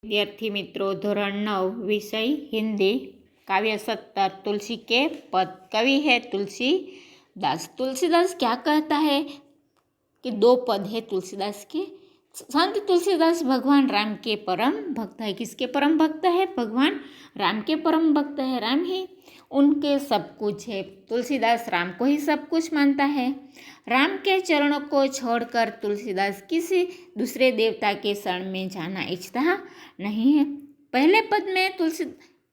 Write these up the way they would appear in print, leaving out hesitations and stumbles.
विद्यार्थी मित्रों, धोरण 9 विषय हिंदी, काव्य 70 तुलसी के पद। कवि है तुलसीदास। तुलसीदास क्या कहता है कि दो पद है तुलसीदास के। संत तुलसीदास भगवान राम के परम भक्त है। किसके परम भक्त है? भगवान राम के परम भक्त है। राम ही उनके सब कुछ है। तुलसीदास राम को ही सब कुछ मानता है। राम के चरणों को छोड़कर तुलसीदास किसी दूसरे देवता के शरण में जाना इच्छता नहीं है। पहले पद में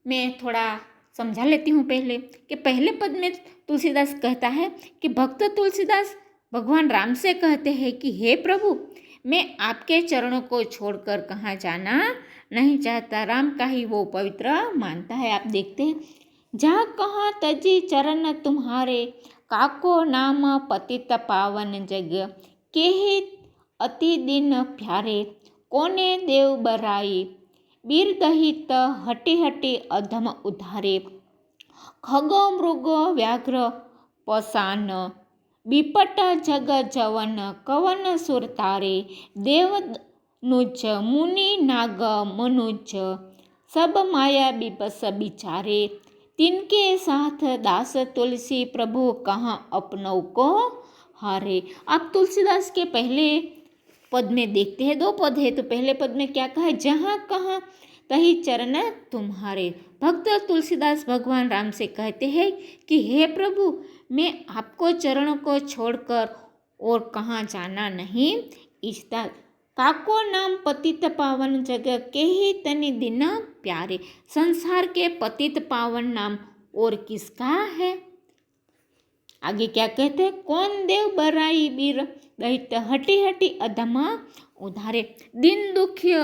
मैं थोड़ा समझा लेती हूँ पहले कि पहले पद में तुलसीदास कहता है कि भक्त तुलसीदास भगवान राम से कहते हैं कि हे प्रभु, मैं आपके चरणों को छोड़कर कहाँ जाना नहीं चाहता। राम का ही वो पवित्र मानता है। आप देखते हैं, जहाँ कहाँ तजी चरण तुम्हारे, काको नाम पतित पावन जग, के ही अति दिन प्यारे, कोने देव बराई, बीर दहित हटी हटी अधम उधारे, खग मृग व्याघ्र पसान, बिपट जग जवन कवन सुरतारे, देवनुज मुनि नाग मनुज, सब माया बिपस बिचारे, तिनके साथ दास तुलसी प्रभु कहाँ अपनों को हारे। आप तुलसीदास के पहले पद में देखते हैं, दो पद है तो पहले पद में क्या कहा? जहाँ कहाँ तही चरण तुम्हारे। भक्त तुलसीदास भगवान राम से कहते हैं कि हे प्रभु, मैं आपको चरणों को छोड़कर और कहाँ जाना नहीं इच्छता। काको नाम पतित पावन जगह, के ही तनि दिन प्यारे। संसार के पतित पावन नाम और किसका है? आगे क्या कहते हैं? कौन देव बराई बीर दहित हटी हटी अधमा उधारे। दिन दुखी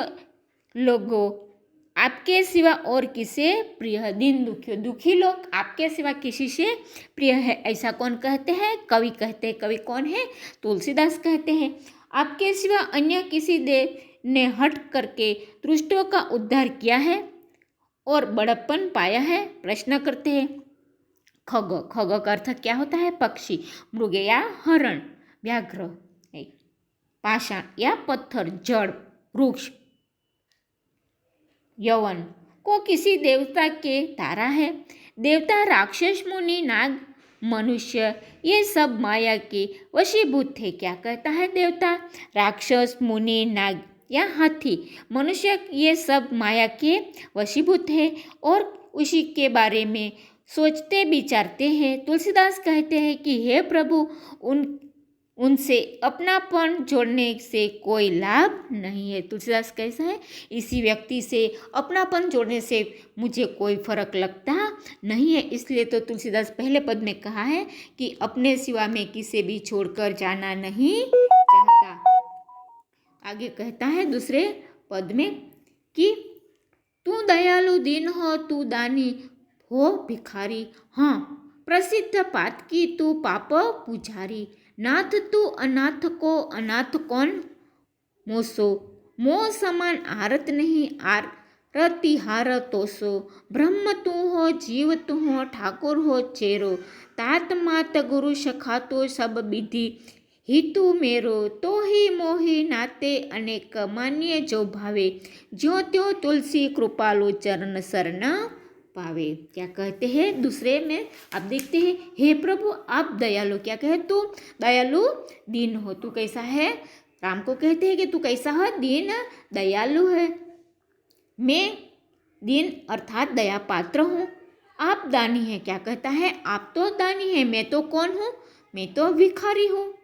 लोगों आपके सिवा और किसे प्रिय है? दिन दुखी लोग आपके सिवा किसी से प्रिय है, ऐसा कौन कहते हैं? कवि कहते हैं। कवि कौन है? तुलसीदास कहते हैं। आपके सिवा अन्य किसी देव ने हट करके दुष्टों का उद्धार किया है और बड़प्पन पाया है? प्रश्न करते हैं। खग, खग का अर्थ क्या होता है? पक्षी। मृग या हरण, व्याघ्र, पाषाण या पत्थर, जड़, वृक्ष, यवन को किसी देवता के तारा है। देवता, राक्षस, मुनि, नाग, मनुष्य, ये सब माया के वशीभूत थे। क्या कहता है? देवता, राक्षस, मुनि, नाग या हाथी, मनुष्य, ये सब माया के वशीभूत है और उसी के बारे में सोचते विचारते हैं। तुलसीदास कहते हैं कि हे प्रभु, उनसे अपनापन जोड़ने से कोई लाभ नहीं है। तुलसीदास कैसा है? इसी व्यक्ति से अपनापन जोड़ने से मुझे कोई फर्क लगता नहीं है। इसलिए तो तुलसीदास पहले पद में कहा है कि अपने सिवा में किसे भी छोड़कर जाना नहीं चाहता। आगे कहता है दूसरे पद में कि तू दयालु दीन हो, तू दानी हो भिखारी, हाँ प्रसिद्ध पात की तू पाप पुजारी, नाथ तू अनाथ को अनाथ कौन मोसो, मोह समान आरत नहीं आरती हार तोसो, ब्रह्म तू हो, जीव तू हो, ठाकुर हो चेरो, तात मात गुरु सखा तो सब विधि ही तू मेरो, तो ही मोही नाते अनेक मान्य जो भावे, ज्यो त्यो तुलसी कृपालु चरण सरना पावे। क्या कहते हैं दूसरे में? आप देखते हैं, हे प्रभु आप दयालु, क्या कहे? तू दयालु दीन हो। तू कैसा है? राम को कहते हैं कि तू कैसा है? दीन दयालु है। मैं दीन अर्थात दया पात्र हूँ। आप दानी है। क्या कहता है? आप तो दानी है, मैं तो कौन हूँ? मैं तो भिखारी हूँ।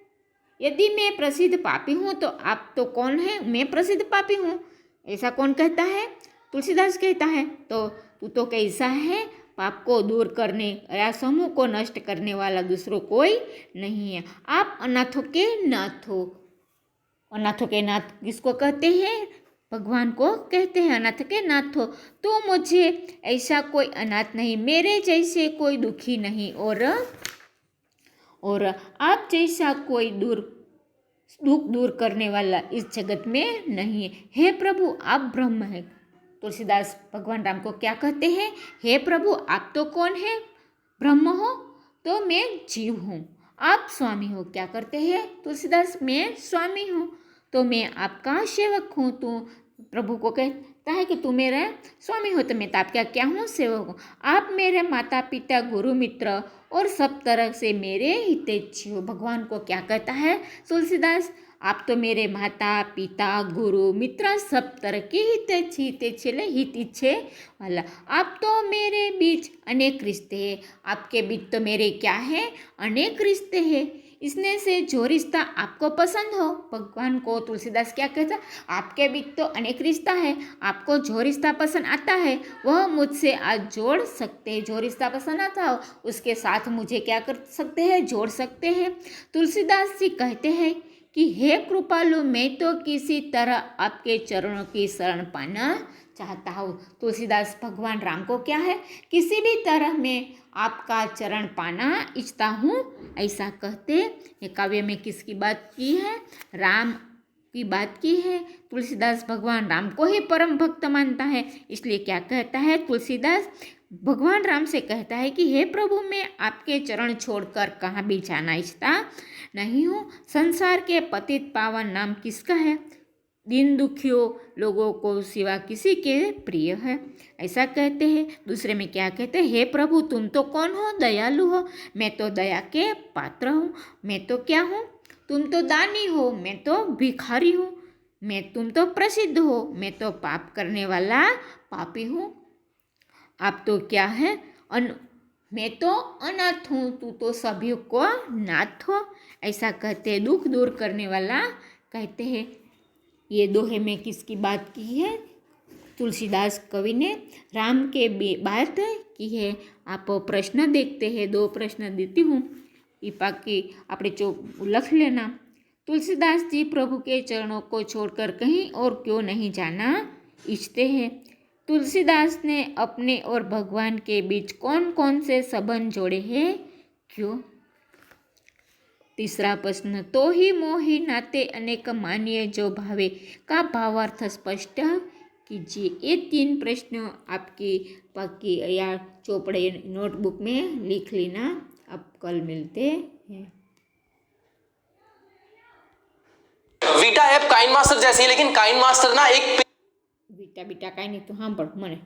यदि मैं प्रसिद्ध पापी हूँ तो आप तो कौन है? मैं प्रसिद्ध पापी हूँ, ऐसा कौन कहता है? तुलसीदास कहता है। तो तू तो कैसा है? पाप को दूर करने या समूह को नष्ट करने वाला दूसरों कोई नहीं है। आप अनाथों के नाथ हो। अनाथों के नाथ किसको कहते हैं? भगवान को कहते हैं अनाथ के नाथ हो। तो मुझे ऐसा कोई अनाथ नहीं, मेरे जैसे कोई दुखी नहीं और आप जैसा कोई दुख दूर करने वाला इस जगत में नहीं है। हे प्रभु आप ब्रह्म हैं। तुलसीदास भगवान राम को क्या कहते हैं? हे प्रभु आप तो कौन है? ब्रह्म हो, तो मैं जीव हूँ। आप स्वामी हो। क्या करते हैं तुलसीदास? मैं स्वामी हूँ, तो मैं आपका सेवक हूँ। तो प्रभु को कह कहता है कि तू मेरा स्वामी हो तो मैं तो आपका क्या हूँ, सेवक हूँ। आप मेरे माता पिता, गुरु, मित्र और सब तरह से मेरे हितैषी हो। भगवान को क्या कहता है तुलसीदास, आप तो मेरे माता पिता, गुरु, मित्र, सब तरह के हित इच्छे वाला। आप तो मेरे बीच अनेक रिश्ते हैं, आपके बीच तो मेरे क्या है, अनेक रिश्ते हैं। इसने से जो रिश्ता आपको पसंद हो, भगवान को तुलसीदास क्या कहता है, आपके बीच तो अनेक रिश्ता है, आपको जो रिश्ता पसंद आता है वह मुझसे आज जोड़ सकते हैं। जो रिश्ता पसंद आता हो उसके साथ मुझे क्या कर सकते हैं, जोड़ सकते हैं। तुलसीदास जी कहते हैं कि हे कृपालु, मैं तो किसी तरह आपके चरणों की शरण पाना चाहता हूँ। तुलसीदास भगवान राम को क्या है, किसी भी तरह मैं आपका चरण पाना इच्छता हूँ, ऐसा कहते। ये काव्य में किसकी बात की है, राम की बात की है। तुलसीदास भगवान राम को ही परम भक्त मानता है, इसलिए क्या कहता है तुलसीदास, भगवान राम से कहता है कि हे प्रभु, मैं आपके चरण छोड़कर कहाँ भी जाना इच्छता नहीं हूँ। संसार के पतित पावन नाम किसका है, दीन दुखियों लोगों को सिवा किसी के प्रिय है, ऐसा कहते हैं। दूसरे में क्या कहते हैं, हे प्रभु तुम तो कौन हो, दयालु हो, मैं तो दया के पात्र हूँ। मैं तो क्या हूँ, तुम तो दानी हो, मैं तो भिखारी हूँ। तुम तो प्रसिद्ध हो, मैं तो पाप करने वाला पापी हूँ। आप तो क्या है, मैं तो अनाथ हूँ, तू तो सभी को नाथ हो, ऐसा कहते हैं। दुख दूर करने वाला कहते हैं। ये दोहे में किसकी बात की है, तुलसीदास कवि ने राम के बात की है। आप प्रश्न देखते हैं, 2 प्रश्न देती हूँ, बाकी आपने जो लख लेना। तुलसीदास जी प्रभु के चरणों को छोड़कर कहीं और क्यों नहीं जाना इच्छते हैं। तुलसीदास ने अपने और भगवान के बीच कौन कौन से संबंध जोड़े हैं, क्यों। तीसरा प्रश्न, तो ही मोही नाते अनेक मानिए जो भावे का भावार्थ स्पष्ट कीजिए। ये 3 प्रश्न आपकी पक्की या चोपड़े नोटबुक में लिख लेना। अब कल मिलते हैं। वीटा ऐप काइनमास्टर जैसी है, लेकिन काइनमास्टर ना एक बीटा काई नहीं तो हाँ पढ़ मने